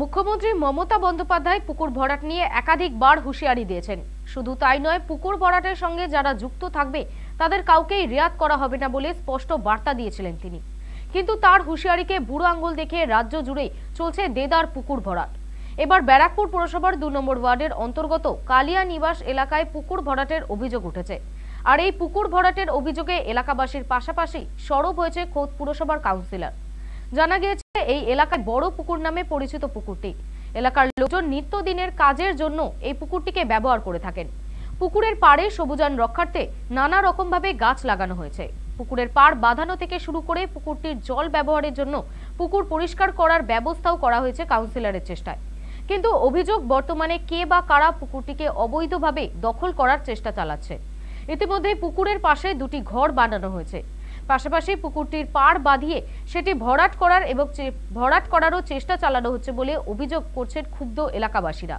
মুখ্যমন্ত্রী মমতা বন্দ্যোপাধ্যায় পুকুর ভরাট নিয়ে একাধিকবার হুঁশিয়ারি দিয়েছেন। শুধু তাই নয়, পুকুর ভরাটের সঙ্গে যারা যুক্ত থাকবে তাদের কাউকেই রেয়াত করা হবে না বলে স্পষ্ট বার্তা দিয়েছিলেন তিনি। কিন্তু তার হুঁশিয়ারিকে বুড়ো আঙ্গুল দেখে রাজ্য জুড়েই চলছে দেদার পুকুর ভরাট। এবার ব্যারাকপুর পুরসভার 2 নম্বর ওয়ার্ডের অন্তর্গত কালিয়া নিবাস এলাকায় পুকুর ভরাটের অভিযোগ উঠেছে। আর এই পুকুর ভরাটের অভিযোগে এলাকাবাসীর পাশাপাশি সরব হয়েছে খোদ পুরসভার কাউন্সিলর। জানা গিয়েছে এই এলাকায় বড় পুকুর নামে পরিচিত পুকুরটি। এলাকার লোকজন নিত্যদিনের কাজের জন্য এই পুকুরটিকে ব্যবহার করে থাকেন। পুকুরের পাড়ে সবুজায়ন রক্ষার্থে নানা রকম ভাবে গাছ লাগানো হয়েছে। পুকুরের পাড় বাঁধানো থেকে শুরু করে পুকুরটির জল ব্যবহারের জন্য পুকুর পরিষ্কার করার ব্যবস্থাও করা হয়েছে কাউন্সিলরের চেষ্টায়। কিন্তু অভিযোগ, বর্তমানে কে বা কারা পুকুরটিকে অবৈধভাবে দখল করার চেষ্টা চালাচ্ছে। ইতিমধ্যে পুকুরের পাশে 2টি ঘর বানানো হয়েছে। পাশাপাশি পুকুরটির পাড় বাঁধিয়ে সেটি ভরাট করারও চেষ্টা চালানো হচ্ছে বলে অভিযোগ করছেন ক্ষুব্ধ এলাকাবাসীরা।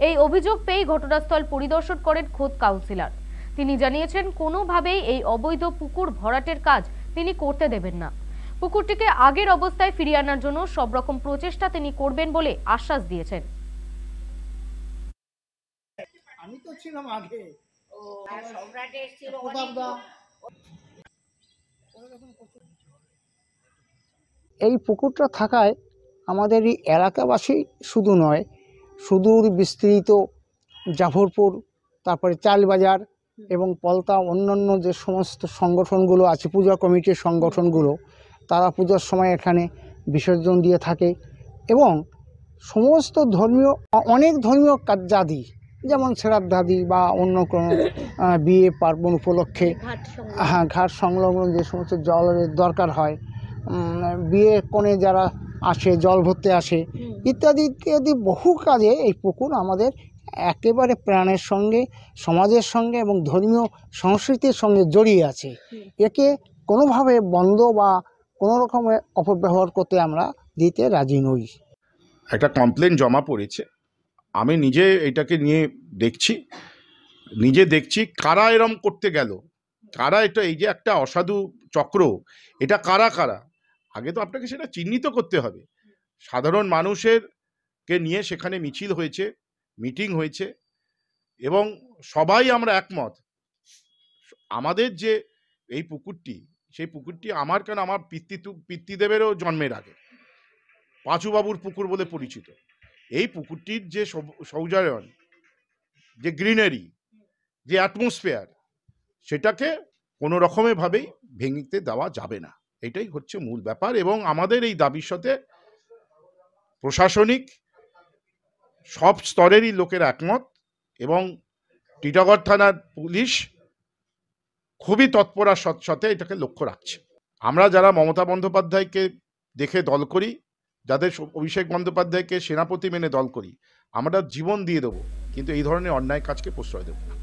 এই অভিযোগ পেয়ে ঘটনাস্থল পরিদর্শন করেন খোদ কাউন্সিলর। তিনি জানিয়েছেন, কোনোভাবেই এই অবৈধ পুকুর ভরাটের কাজ তিনি করতে দেবেন না। পুকুরটিকে আগের অবস্থায় ফিরিয়ে আনার জন্য সব রকম প্রচেষ্টা তিনি করবেন বলে আশ্বাস দিয়েছেন। আমি তো ছিলাম আগে। এই পুকুরটা থাকায় আমাদের এই এলাকাবাসী শুধু নয়, সুদূর বিস্তৃত জাফরপুর, তারপরে চালবাজার এবং পলতা, অন্যান্য যে সমস্ত সংগঠনগুলো আছে, পূজা কমিটির সংগঠনগুলো, তারা পূজার সময় এখানে বিসর্জন দিয়ে থাকে। এবং সমস্ত ধর্মীয়, অনেক ধর্মীয় কার্যাদি, যেমন শ্রাদ্ধাদি বা অন্য কোনো বিয়ে পার্বণ উপলক্ষে ঘাট সংলগ্ন যে সমস্ত জলের দরকার হয়, বিয়ে কোণে যারা আসে, জল ভরতে আসে, ইত্যাদি ইত্যাদি বহু কাজে এই পুকুর আমাদের একেবারে প্রাণের সঙ্গে, সমাজের সঙ্গে এবং ধর্মীয় সংস্কৃতির সঙ্গে জড়িয়ে আছে। একে কোনোভাবে বন্ধ বা কোনো রকমের অপব্যবহার করতে আমরা দিতে রাজি নই। একটা কমপ্লেন জমা পড়েছে, আমি নিজে এটাকে নিয়ে দেখছি কারা এরম করতে গেল, কারা এটা, এই যে একটা অসাধু চক্র, এটা কারা আগে তো আপনাকে সেটা চিহ্নিত করতে হবে। সাধারণ মানুষের কে নিয়ে সেখানে মিছিল হয়েছে, মিটিং হয়েছে এবং সবাই আমরা একমত, আমাদের যে এই পুকুরটি, সেই পুকুরটি আমার পিতৃদেবেরও জন্মের আগে পাঁচুবাবুর পুকুর বলে পরিচিত। এই পুকুরটির যে সৌজায়ন, যে গ্রিনারি, যে অ্যাটমসফিয়ার, সেটাকে কোনো রকমভাবেই ভেঙে দেওয়া যাবে না। এটাই হচ্ছে মূল ব্যাপার। এবং আমাদের এই দাবির সাথে প্রশাসনিক সব স্তরেরই লোকের একমত এবং টিটাগড় থানার পুলিশ খুবই তৎপরার সাথে এটাকে লক্ষ্য রাখছে। আমরা যারা মমতা বন্দ্যোপাধ্যায়কে দেখে দল করি, যাদের অভিষেক বন্দ্যোপাধ্যায়কে সেনাপতি মেনে দল করি, আমরা জীবন দিয়ে দেবো, কিন্তু এই ধরনের অন্যায় কাজকে প্রশ্রয় দেবো না।